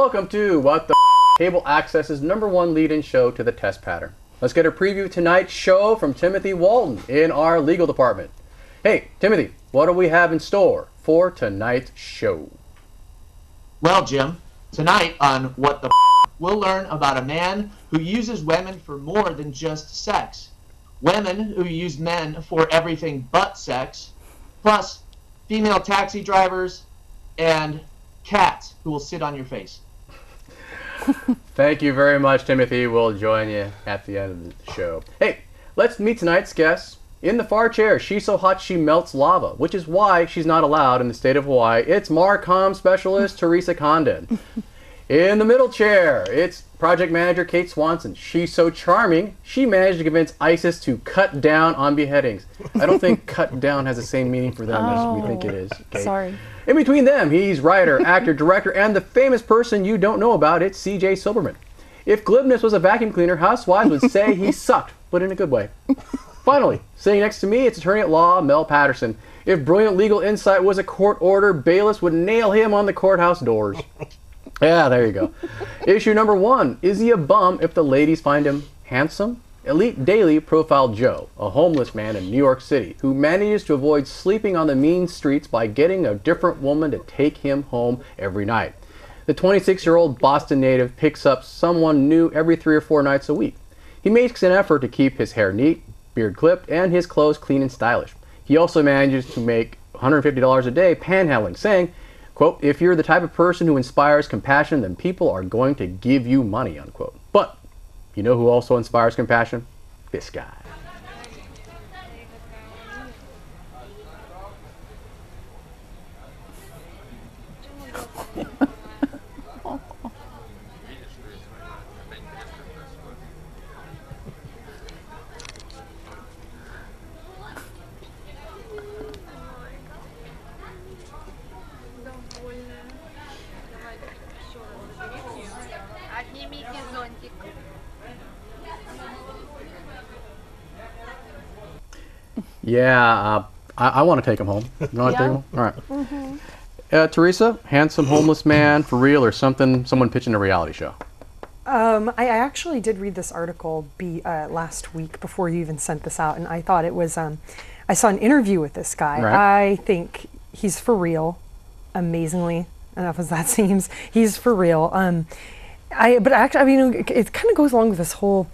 welcome to What the Cable Access's #1 lead-in show to the test pattern. Let's get a preview of tonight's show from Timothy Walton in our legal department. Hey, Timothy, what do we have in store for tonight's show? Well, Jim, tonight on What the we'll learn about a man who uses women for more than just sex. Women who use men for everything but sex. Plus, female taxi drivers and cats who will sit on your face. Thank you very much, Timothy. We'll join you at the end of the show. Hey, let's meet tonight's guests. In the far chair, she's so hot she melts lava, which is why she's not allowed in the state of Hawaii. It's Marcom specialist Teresa Condon. In the middle chair, it's project manager Kate Swanson. She's so charming, she managed to convince ISIS to cut down on beheadings. I don't think cut down has the same meaning for them as we think it is. Kate. Sorry. In between them, he's writer, actor, director, and the famous person you don't know about, it's C.J. Silberman. If glibness was a vacuum cleaner, housewives would say he sucked, but in a good way. Finally, sitting next to me, it's attorney at law, Mel Patterson. If brilliant legal insight was a court order, bailiffs would nail him on the courthouse doors. Yeah, there you go. Issue #1, is he a bum if the ladies find him handsome? Elite Daily profiled Joe, a homeless man in New York City, who manages to avoid sleeping on the mean streets by getting a different woman to take him home every night. The 26-year-old Boston native picks up someone new every 3 or 4 nights a week. He makes an effort to keep his hair neat, beard clipped, and his clothes clean and stylish. He also manages to make $150 a day panhandling, saying, quote, if you're the type of person who inspires compassion, then people are going to give you money, unquote. But you know who also inspires compassion? This guy. Yeah, I want to take him home. You want to take him home? All right. Mm-hmm. Teresa, handsome homeless man for real or something? Someone pitching a reality show? I actually did read this article last week before you even sent this out, and I thought it was. I saw an interview with this guy. Right. I think he's for real. Amazingly enough as that seems, he's for real. But actually, I mean, it kind of goes along with this whole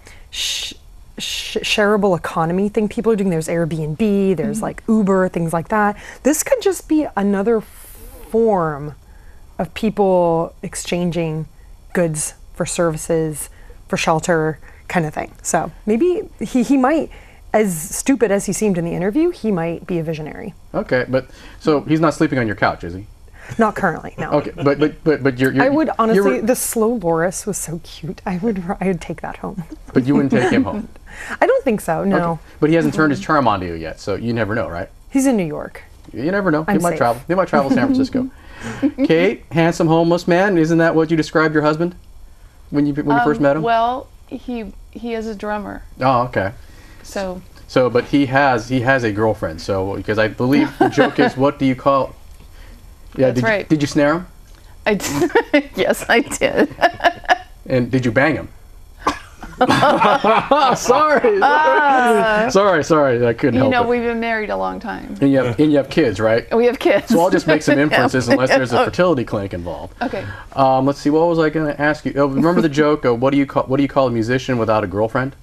shareable economy thing people are doing. There's Airbnb, there's like Uber, things like that. This could just be another form of people exchanging goods for services, for shelter, kind of thing. So maybe he might, as stupid as he seemed in the interview, he might be a visionary. Okay, but so he's not sleeping on your couch, is he? Not currently, no. Okay, but you're I would honestly, the slow Loris was so cute. I would take that home. But you wouldn't take him home? I don't think so, no. Okay. But he hasn't turned his charm onto you yet, so you never know, right? He's in New York. You never know. He might safe. travel. He might travel to San Francisco. Kate, handsome homeless man. Isn't that what you described your husband when you first met him? Well, he is a drummer. Oh, okay. So, but he has a girlfriend. So because I believe the joke is, what do you call? Yeah, that's right. Did you snare him? I did. Yes, I did. And did you bang him? Sorry, I couldn't help it. You know, we've been married a long time. And you have kids, right? We have kids. So I'll just make some inferences unless there's a fertility clinic involved. Okay. Let's see. What was I going to ask you? Remember the joke? What do you call a musician without a girlfriend?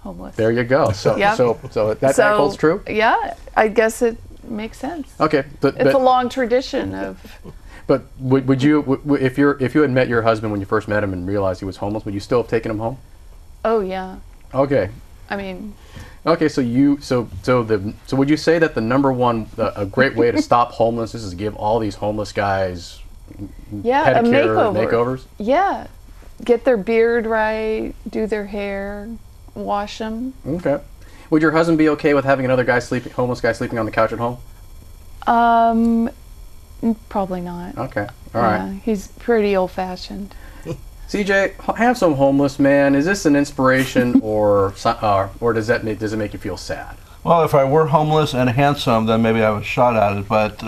Homeless. There you go. So yep. so that holds true. Yeah, I guess it makes sense. Okay, it's a long tradition of. But would you, if you had met your husband when you first met him and realized he was homeless, would you still have taken him home? Oh yeah. Okay. I mean. Okay, so would you say that the #1 a great way to stop homelessness is to give all these homeless guys pedicure makeovers? Yeah, get their beard right, do their hair, wash them. Okay. Would your husband be okay with having another homeless guy sleeping on the couch at home? Probably not. Okay. All right. He's pretty old-fashioned. CJ, handsome homeless man, is this an inspiration or does it make you feel sad? Well, if I were homeless and handsome, then maybe I have a shot at it. But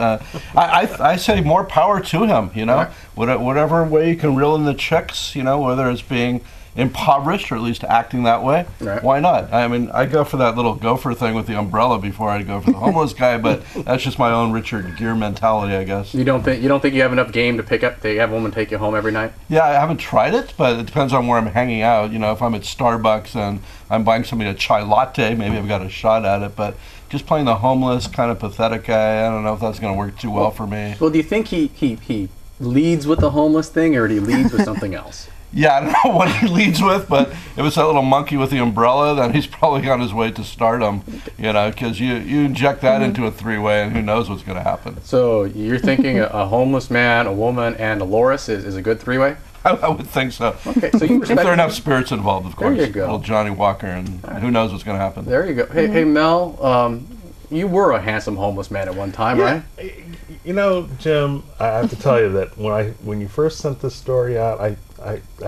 I say more power to him, you know. Right. Whatever way you can reel in the chicks, you know, whether it's being impoverished or at least acting that way, Right. why not? I mean, I go for that little gopher thing with the umbrella before I go for the homeless guy, but that's just my own Richard Gere mentality, I guess. You don't think you have enough game to have a woman take you home every night? Yeah, I haven't tried it, but it depends on where I'm hanging out. You know, if I'm at Starbucks and I'm buying somebody a chai latte, maybe I've got a shot at it, but just playing the homeless, kind of pathetic guy, I don't know if that's going to work too well for me. Well, do you think he leads with the homeless thing, or do he leads with something else? Yeah, I don't know what he leads with, but if it's that little monkey with the umbrella, then he's probably on his way to stardom, you know, because you inject that into a three-way and who knows what's going to happen. So you're thinking a homeless man, a woman, and a loris is a good three-way? I would think so. Okay, so you If there are enough spirits involved, of course. There you go. Little Johnny Walker, and who knows what's going to happen. There you go. Hey, Mel, you were a handsome homeless man at one time, right? You know, Jim, I have to tell you that when you first sent this story out, I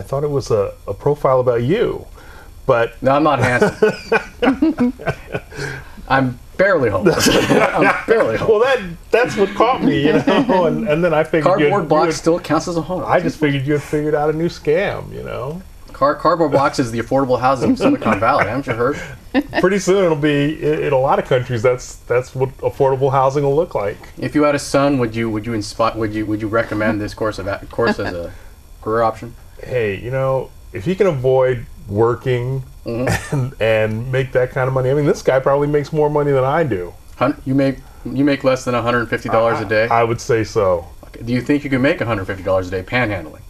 thought it was a profile about you, but No, I'm not handsome. I'm barely homeless. I'm barely homeless. well, that's what caught me, you know, and then I figured Cardboard box still counts as a home. I just figured you had figured out a new scam, you know. Cardboard box is the affordable housing of Silicon Valley. Haven't you heard? Pretty soon it'll be in a lot of countries. That's what affordable housing will look like. If you had a son, would you recommend this course as a career option? Hey, you know, if he can avoid working and make that kind of money, I mean, this guy probably makes more money than I do. You make less than $150 a day? I would say so. Okay. Do you think you can make $150 a day panhandling?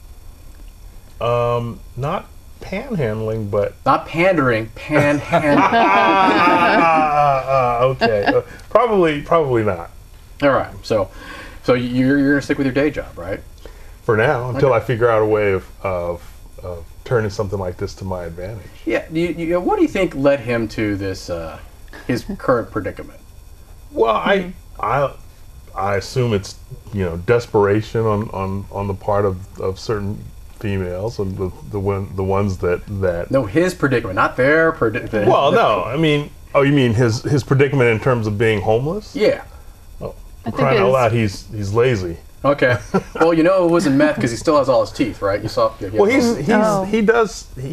Not panhandling, but Not pandering, panhandling. okay, probably not All right. So you're gonna stick with your day job, right? for now until I figure out a way of turning something like this to my advantage. Yeah. What do you think led him to this his current predicament? Well, I assume it's, you know, desperation on the part of certain females and the ones that No, his predicament, not their predicament. well, no, I mean, oh, you mean his predicament in terms of being homeless? Yeah. Crying out loud, he's lazy. Okay. Well, you know it wasn't meth because he still has all his teeth, right? You saw. Well, he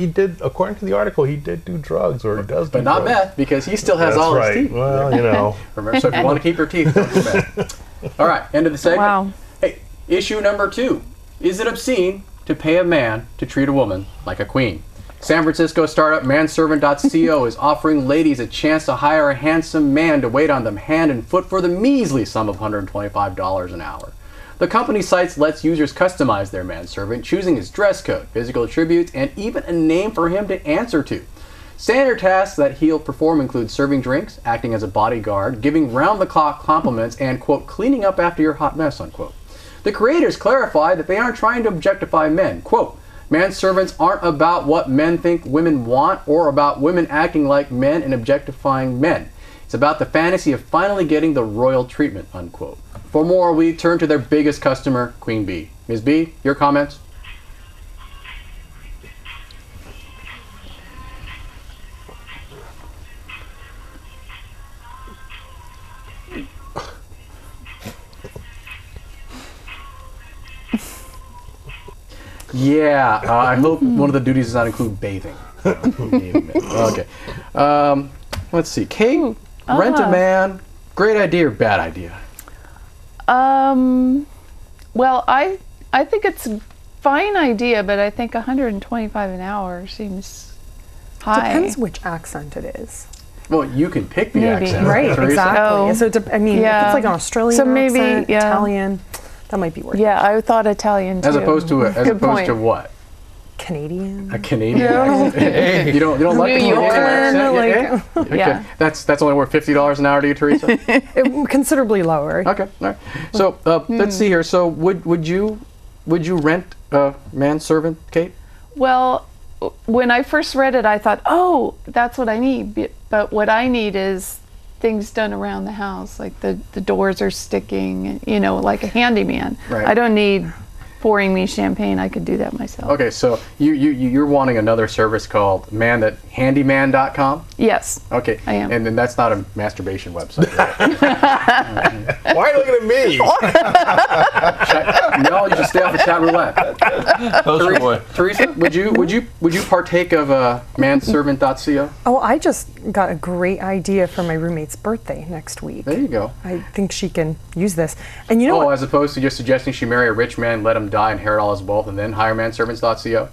did according to the article, he did do drugs, or he does, but not meth because he still has That's all right. his teeth. Well, you know. Remember, so if you want to keep your teeth, don't do meth. All right, end of the segment. Wow. Hey, issue number 2: is it obscene to pay a man to treat a woman like a queen? San Francisco startup manservant.co is offering ladies a chance to hire a handsome man to wait on them hand and foot for the measly sum of $125 an hour. The company site lets users customize their manservant, choosing his dress code, physical attributes, and even a name for him to answer to. Standard tasks that he'll perform include serving drinks, acting as a bodyguard, giving round-the-clock compliments, and, quote, cleaning up after your hot mess, unquote. The creators clarify that they aren't trying to objectify men. Quote, manservants aren't about what men think women want or about women acting like men and objectifying men. It's about the fantasy of finally getting the royal treatment, unquote. For more, we turn to their biggest customer, Queen Bee. Ms. B, your comments? Yeah, I hope one of the duties does not include bathing. Okay. Let's see. Kate, rent a man. Great idea or bad idea? Well, I think it's a fine idea, but I think $125 an hour seems high. Depends which accent it is. Well, you can pick the Maybe. accent. Right, Teresa. exactly. Oh. So if it's like an Australian So maybe, accent, yeah. Italian, that might be worth it. Yeah, I thought Italian too. As opposed to Good point. what? Canadian. A Canadian accent? You don't like the New Canadian accent? York, Yeah? Okay. Yeah. That's only worth $50 an hour to you, Teresa? Considerably lower. Okay. All right. So let's see here. So would you rent a manservant, Kate? Well, when I first read it, I thought, oh, that's what I need. But what I need is things done around the house, like the doors are sticking, you know, like a handyman. Right. I don't need pouring me champagne, I could do that myself. Okay, so you're wanting another service called handyman.com? Yes. Okay. I am. And then that's not a masturbation website, right? Why are you looking at me? No, you should stay off of chat roulette. Poster boy. Teresa, would you partake of manservant.co? Oh, I just got a great idea for my roommate's birthday next week. There you go. I think she can use this. And you know Oh, what? as opposed to just suggesting she marry a rich man, let him die, inherit all his wealth, and then hire manservants.co?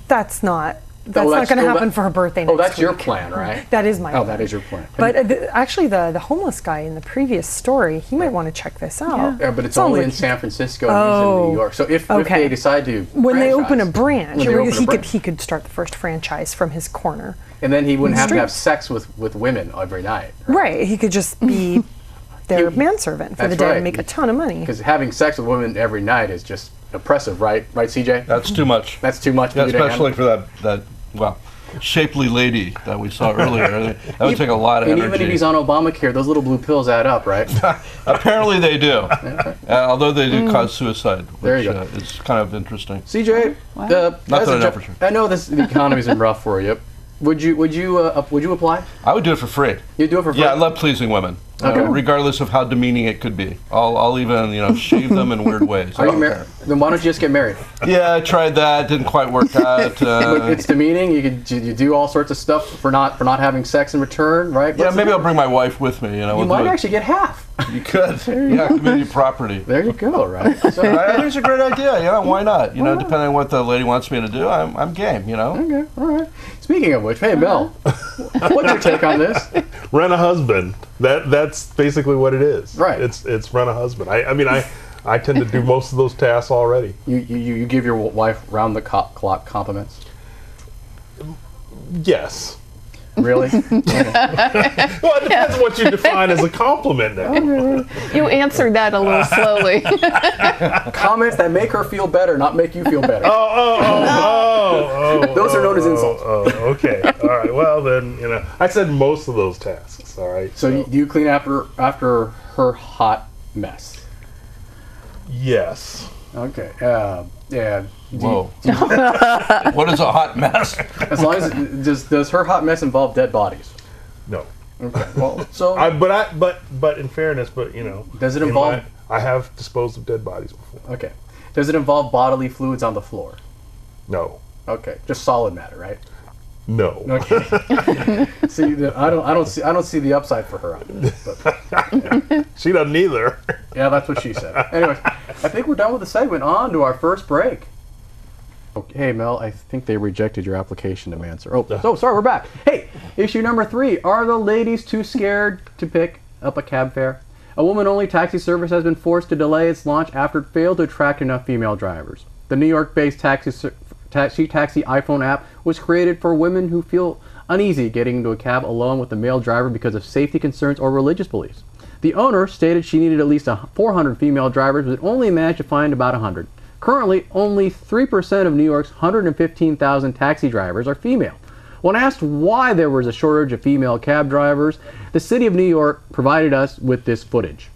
That's not that's- not going to oh, happen that- for her birthday Oh, next that's your week. plan, right? That is my Oh, plan. that is your plan. But actually, the homeless guy in the previous story, he might want to check this out. Yeah, but it's Sounds only like in San Francisco and he's in New York. So if they decide to when they open a franchise, branch, when they open a branch, he could start the first franchise from his corner. and then he wouldn't have to have streets. sex with women every night. Right. He could just be their manservant for the That's day right. and make a ton of money. Because having sex with women every night is just oppressive, right? Right, CJ? That's too much. That's too much for Yeah, you to handle. especially for that shapely lady that we saw earlier. That would take a lot of And energy. even if he's on Obamacare, those little blue pills add up, right? Apparently they do. Although they do cause suicide, There which you go. is kind of interesting. CJ, Wow. as Not that a I know jo- for sure. I know the economy's been rough for you. Would you apply? I would do it for free. You'd do it for free? Yeah, I love pleasing women, Okay. regardless of how demeaning it could be. I'll even shave them in weird ways. Are you married? Then why don't you just get married? Yeah, I tried that. Didn't quite work out. It's demeaning. You do all sorts of stuff for not having sex in return, right? Yeah, maybe I'll bring my wife with me. You We'll might do it. actually get half. You could. Yeah, community property. There you go, right? So, I think it's a great idea. Yeah, why not? Depending on what the lady wants me to do, I'm game. okay, all right. Speaking of which, hey Mel, what's your take on this? Rent a husband. That's basically what it is. Right. It's rent a husband. I tend to do most of those tasks already. You give your wife round the clock compliments. Yes. Really? Well, it depends on what you define as a compliment now. You answered that a little slowly. Comments that make her feel better, not make you feel better. Those are known as insults. Okay. All right. Well, then, I said most of those tasks. All right. So do you clean after her hot mess? Yes. Okay. Yeah. Whoa. What is a hot mess? As long as does her hot mess involve dead bodies? No. Okay. Well, so But in fairness, does it involve? I have disposed of dead bodies before. Okay. Does it involve bodily fluids on the floor? No. Okay. Just solid matter, right? No. Okay. See, I don't see the upside for her on this. But, She doesn't either. yeah, that's what she said. Anyways, I think we're done with the segment. On to our first break. Okay, hey Mel, I think they rejected your application to Manser. Oh, sorry, we're back. Hey, issue number 3. Are the ladies too scared to pick up a cab fare? A woman-only taxi service has been forced to delay its launch after it failed to attract enough female drivers. The New York-based taxi iPhone app was created for women who feel uneasy getting into a cab alone with a male driver because of safety concerns or religious beliefs. The owner stated she needed at least 400 female drivers, but only managed to find about 100. Currently, only 3% of New York's 115,000 taxi drivers are female. When asked why there was a shortage of female cab drivers, the city of New York provided us with this footage.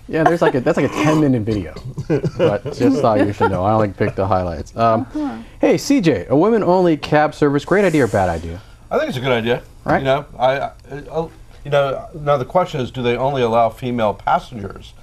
Yeah, that's like a 10-minute video, but just thought you should know. I only picked the highlights. Hey, CJ, a women-only cab service, great idea or bad idea? I think it's a good idea. Right. Now the question is, do they only allow female passengers?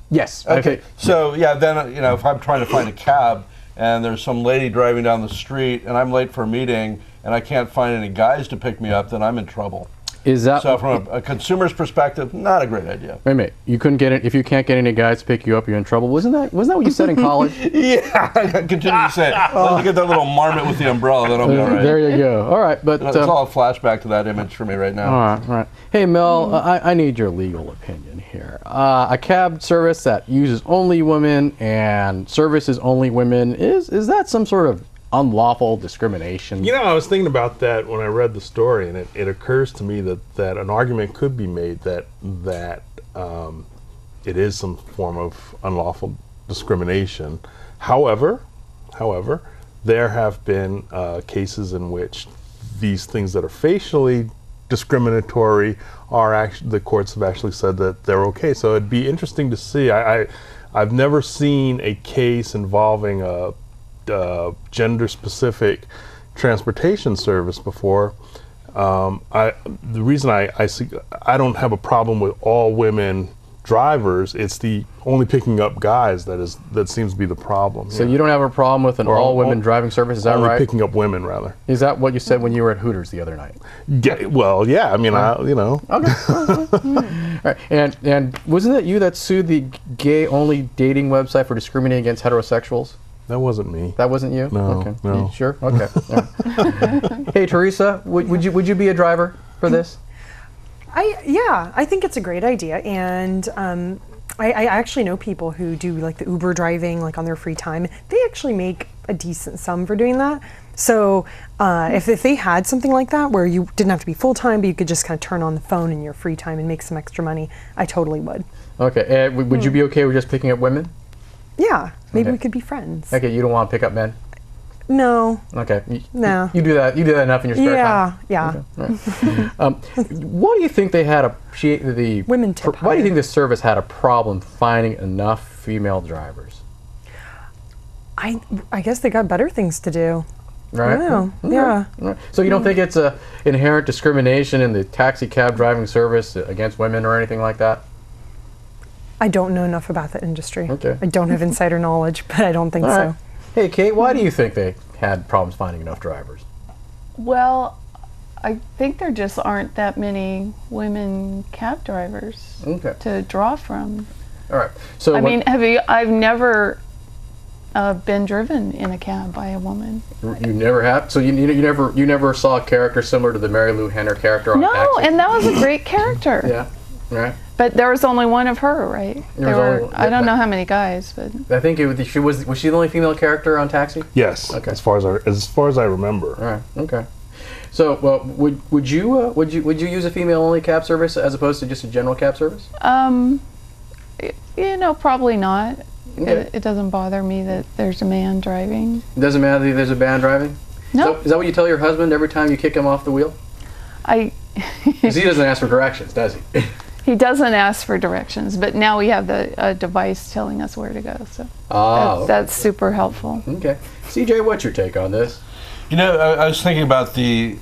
Yes. Okay. So yeah, then if I'm trying to find a cab and there's some lady driving down the street and I'm late for a meeting and I can't find any guys to pick me up, then I'm in trouble. Is that So from a consumer's perspective, not a great idea. Wait a minute. You couldn't get it if you can't get any guys to pick you up. You're in trouble. Wasn't that what you said in college? Yeah, I continue to say it. Let me get that little marmot with the umbrella, then I'll be all right. There you go. All right, but It's all a flashback to that image for me right now. all right. Hey, Mel, I need your legal opinion here. A cab service that uses only women and services only women is that some sort of unlawful discrimination? You know, I was thinking about that when I read the story, and it occurs to me that an argument could be made that it is some form of unlawful discrimination. However, there have been cases in which these things that are facially discriminatory are actually, the courts have actually said that they're okay. So it'd be interesting to see. I've never seen a case involving a gender-specific transportation service before. The reason I don't have a problem with all women drivers, it's the only picking up guys that seems to be the problem. So you don't have a problem with an all-women driving service, is that only right? Picking up women, rather. Is that what you said when you were at Hooters the other night? Yeah, well, yeah. I mean, you know. Okay. All right. And wasn't it you that sued the gay-only dating website for discriminating against heterosexuals? That wasn't me. That wasn't you? No. Okay. No. You sure? Okay. Yeah. Hey, Teresa, would you be a driver for this? Yeah, I think it's a great idea, and I actually know people who do like the Uber driving, like on their free time. They actually make a decent sum for doing that. So if they had something like that where you didn't have to be full time, but you could just kind of turn on the phone in your free time and make some extra money, I totally would. Okay, and would you be okay with just picking up women? Yeah, maybe Okay. we could be friends. Okay, you don't want to pick up men? No. Okay. No. You do that enough in your spare time? Yeah. Okay. All right. What do you think they had Women tip why do you higher. think the service had a problem finding enough female drivers? I guess they got better things to do. Right? I don't know. Okay. Yeah. All right. So you don't think it's a inherent discrimination in the taxi cab driving service against women or anything like that? I don't know enough about the industry. Okay. I don't have insider knowledge, but I don't think All so. right. Hey, Kate, why do you think they had problems finding enough drivers? Well, I think there just aren't that many women cab drivers Okay. to draw from. All right. So I mean, I've never been driven in a cab by a woman. you never have. So you never saw a character similar to the Mary Lou Henner character on No, Taxi? and that was a great character. Yeah. Right. But there was only one of her, right? There was only one. I don't know how many guys, but I think was she the only female character on Taxi? Yes. Okay. As far as I remember. All right. Okay. So, well, would you use a female-only cab service as opposed to just a general cab service? probably not. Okay. It doesn't bother me that there's a man driving. It doesn't matter if there's a man driving? No. Is that what you tell your husband every time you kick him off the wheel? Because he doesn't ask for directions, does he? He doesn't ask for directions, but now we have the device telling us where to go. So that's super helpful. Okay. CJ, what's your take on this? You know, I was thinking about the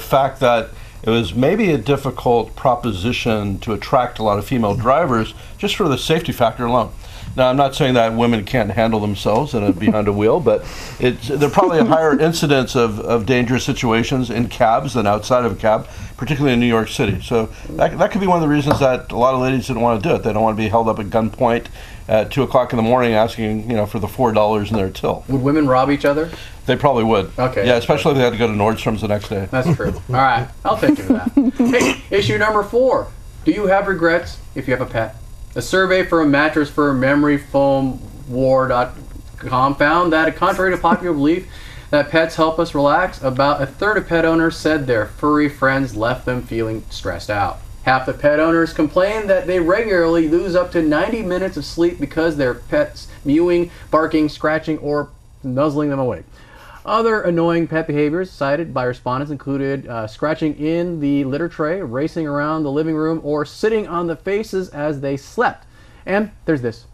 fact that it was maybe a difficult proposition to attract a lot of female drivers just for the safety factor alone. Now, I'm not saying that women can't handle themselves behind a wheel, but there are probably a higher incidence of dangerous situations in cabs than outside of a cab, particularly in New York City. So that could be one of the reasons that a lot of ladies didn't want to do it. They don't want to be held up at gunpoint at 2 o'clock in the morning asking, for the $4 in their till. Would women rob each other? They probably would. Okay. Yeah, especially if they had to go to Nordstrom's the next day. That's true. All right. I'll take you to that. Hey, issue number 4. Do you have regrets if you have a pet? A survey for a mattress for memoryfoamwar.com found that, contrary to popular belief that pets help us relax, about a third of pet owners said their furry friends left them feeling stressed out. Half the pet owners complain that they regularly lose up to 90 minutes of sleep because their pets mewing, barking, scratching, or nuzzling them awake. Other annoying pet behaviors cited by respondents included scratching in the litter tray, racing around the living room, or sitting on the faces as they slept. And there's this.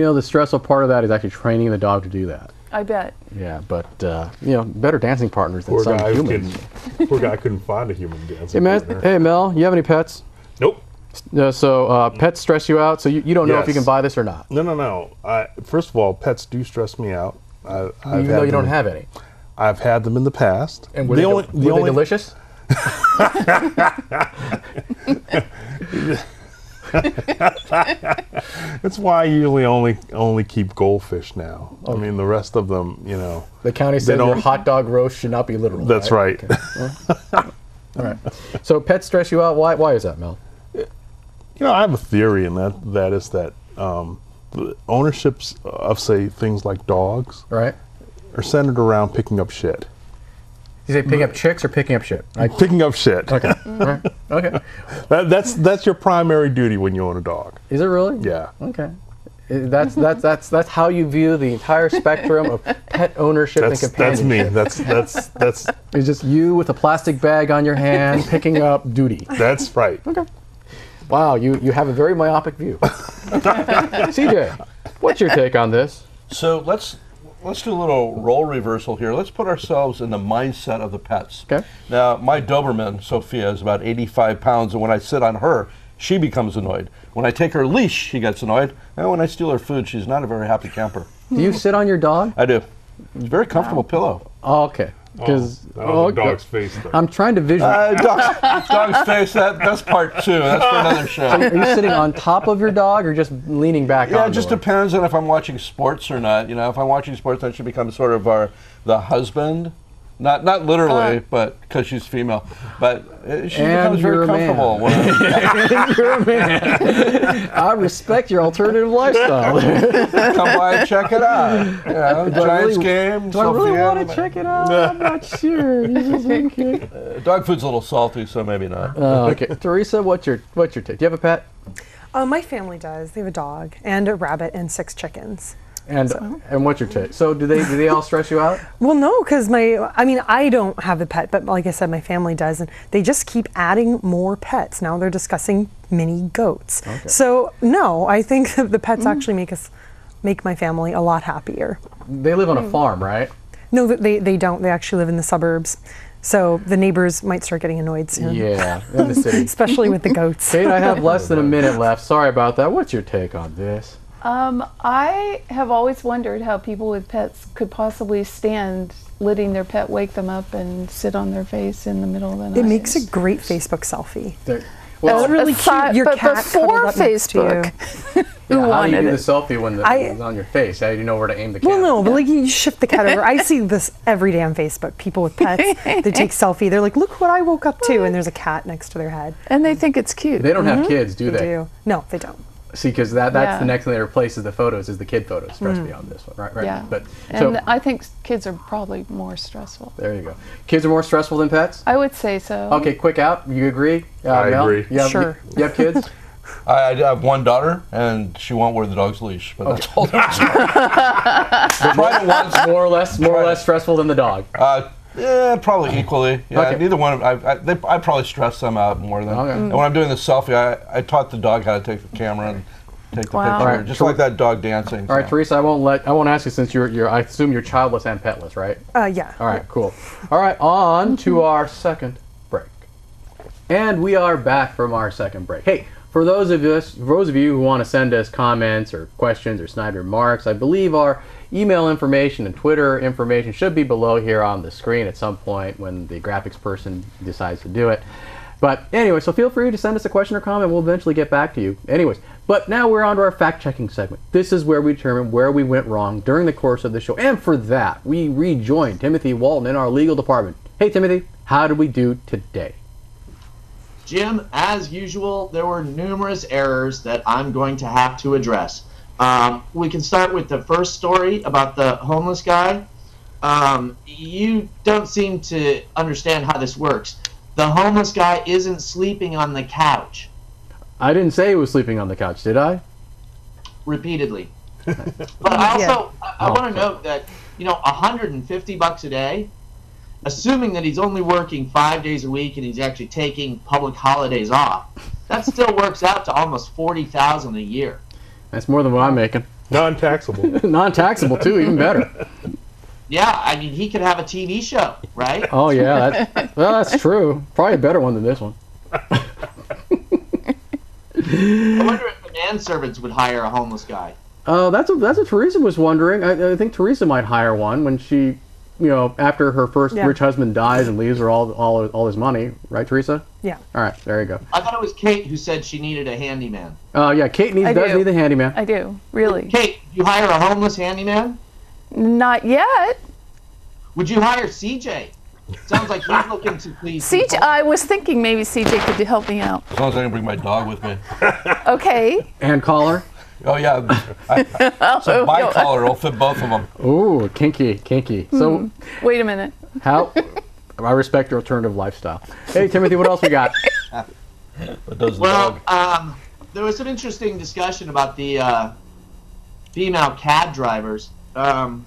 The stressful part of that is actually training the dog to do that. I bet. Yeah, but, better dancing partners than Poor some guy humans. poor guy couldn't find a human dancing Hey, partner. Mel, you have any pets? Nope. So pets stress you out, so you don't know if you Yes. can buy this or not. No. First of all, pets do stress me out. I've Even though you don't have any. I've had them in the past. And were they delicious? That's why I usually only keep goldfish now. I mean, the rest of them, you know. The county says your hot dog roast should not be literal. That's right. Okay. All right. So pets stress you out. Why is that, Mel? You know, I have a theory, and that is that the ownerships of, say, things like dogs, Right. are centered around picking up shit. You say picking up chicks or picking up shit? Picking up shit. Okay. All right. Okay. That's your primary duty when you own a dog. Is it really? Yeah. Okay. That's how you view the entire spectrum of pet ownership and That's companionship. me. That's It's just you with a plastic bag on your hand picking up duty. that's right. Okay. Wow, you have a very myopic view. CJ, what's your take on this? So let's do a little role reversal here. Let's put ourselves in the mindset of the pets. Okay. Now, my Doberman, Sophia, is about 85 pounds, and when I sit on her, she becomes annoyed. When I take her leash, she gets annoyed. And when I steal her food, she's not a very happy camper. Do you sit on your dog? I do. It's a very comfortable pillow. Oh, okay. Because that was a dog's face, though. I'm trying to visualize. Dog's face, that's part two. That's for another show. Are you sitting on top of your dog or just leaning back Yeah, on? it just depends on if I'm watching sports or not. You know, if I'm watching sports, then she becomes sort of the husband. Not literally, but because she's female. But she becomes very comfortable. You're a man. I respect your alternative lifestyle. Come by and check it out. You know, Giants game. Do I really want to check it out? I'm not sure. Dog food's a little salty, so maybe not. Okay, Teresa, what's your take? Do you have a pet? My family does. They have a dog and a rabbit and 6 chickens. And what's your take? So do they all stress you out? Well, no, because I don't have a pet, but like I said, my family does, and they just keep adding more pets. Now they're discussing mini goats. Okay. So no, I think the pets actually make my family a lot happier. They live on a farm, right? No, they don't. They actually live in the suburbs. So the neighbors might start getting annoyed soon. Yeah, in the city. Especially with the goats. Kate, I have less than a minute left. Sorry about that. What's your take on this? I have always wondered how people with pets could possibly stand letting their pet wake them up and sit on their face in the middle of the night. It makes a great Facebook selfie. Well, it's really cute. Your but cat before cuddled up next to Facebook, how do wanted you do it? the selfie when it's on your face? How do you know where to aim the camera? Well, no, but like you shift the cat over. I see this every day on Facebook. People with pets, they take selfie. They're like, "Look what I woke up to," and there's a cat next to their head. And they think it's cute. They don't have kids, do they? They do. No, they don't. See, because that's the next thing that replaces the photos is the kid photos. Stress me on this one, right? Yeah. But And so I think kids are probably more stressful. there you go. Kids are more stressful than pets. I would say so. Okay, quick out. You agree? I Mel? agree. Sure. You have kids? I have one daughter, and she won't wear the dog's leash, but that's all there is. Tried it once. more or less stressful than the dog. Yeah, probably equally. Yeah, Okay. neither one. I probably stress them out more than. Okay. And when I'm doing the selfie, I taught the dog how to take the camera and take the Wow. picture, Alright, just so- like that dog dancing. All right, so. Teresa, I won't ask you since I assume you're childless and petless, right? Yeah. All right, cool. All right, on to our second break. And we are back from our second break. Hey, for those of you who want to send us comments or questions or snide remarks, I believe our email information and Twitter information should be below here on the screen at some point when the graphics person decides to do it. But anyway, so feel free to send us a question or comment. We'll eventually get back to you. Anyways, but now we're on to our fact-checking segment. This is where we determine where we went wrong during the course of the show. And for that, we rejoin Timothy Walton in our legal department. Hey, Timothy, how did we do today? Jim, as usual, there were numerous errors that I'm going to have to address. We can start with the first story about the homeless guy. You don't seem to understand how this works. The homeless guy isn't sleeping on the couch. I didn't say he was sleeping on the couch, did I? Repeatedly. But also, I want to note that, $150 a day, assuming that he's only working 5 days a week and he's actually taking public holidays off, that still works out to almost $40,000 a year. That's more than what I'm making. Non-taxable. Non-taxable, too, even better. Yeah, I mean, he could have a TV show, right? Oh, yeah, that's true. Probably a better one than this one. I wonder if the manservants would hire a homeless guy. That's what Teresa was wondering. I think Teresa might hire one when she, after her first rich husband dies and leaves her all his money, right, Teresa? Yeah. All right, there you go. I thought it was Kate who said she needed a handyman. Yeah, Kate does need a handyman. I do, really. Kate, you hire a homeless handyman? Not yet. Would you hire CJ? Sounds like he's looking to please. CJ, I was thinking maybe CJ could help me out. As long as I can bring my dog with me. Okay. And collar. Oh yeah, so my collar will fit both of them. Ooh, kinky. So, wait a minute. How? I respect your alternative lifestyle. Hey, Timothy, what else we got? Well, there was some interesting discussion about the female cab drivers. I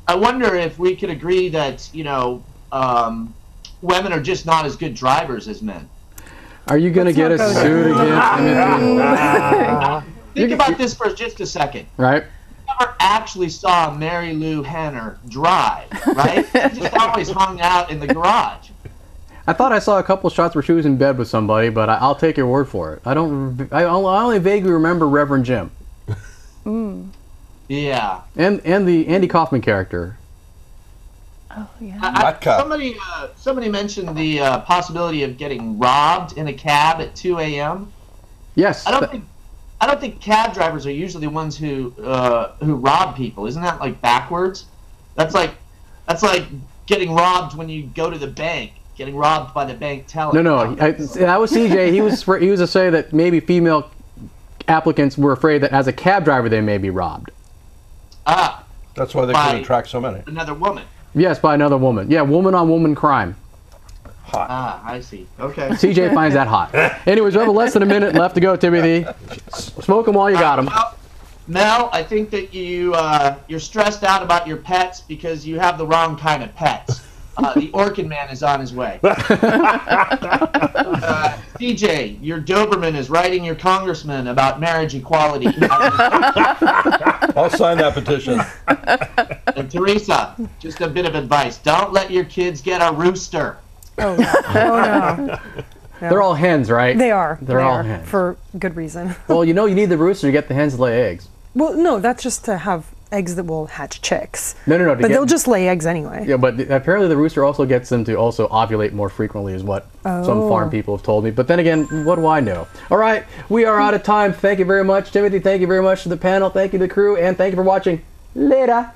wonder if we could agree that women are just not as good drivers as men. Are you going to get us sued again? Think about this for just a second. Right. You never actually saw Mary Lou Henner drive, right? She just always hung out in the garage. I thought I saw a couple shots where she was in bed with somebody, but I'll take your word for it. I only vaguely remember Reverend Jim. Yeah. And the Andy Kaufman character. Oh yeah. Somebody mentioned the possibility of getting robbed in a cab at 2 a.m. Yes. I don't think cab drivers are usually the ones who rob people. Isn't that like backwards? That's like getting robbed when you go to the bank. Getting robbed by the bank teller. No. That was CJ. He was to say that maybe female applicants were afraid that as a cab driver they may be robbed. Ah. That's why they can attract so many. Another woman. Yes, by another woman. Yeah, woman on woman crime. Hot. Ah, I see. Okay. CJ finds that hot. Anyways, we have less than a minute left to go, Timothy. Smoke them while you got them. Mel, I think that you're stressed out about your pets because you have the wrong kind of pets. The Orkin Man is on his way. CJ, your Doberman is writing your congressman about marriage equality. I'll sign that petition. And Teresa, just a bit of advice. Don't let your kids get a rooster. Oh no. They're all hens, right? They are. They're all hens. For good reason. Well, you need the rooster to get the hens to lay eggs. Well, no, that's just to have eggs that will hatch chicks. No. But they'll just lay eggs anyway. Yeah, but apparently the rooster also gets them to also ovulate more frequently is what some farm people have told me. But then again, what do I know? All right, we are out of time. Thank you very much, Timothy. Thank you very much to the panel. Thank you to the crew. And thank you for watching. Later.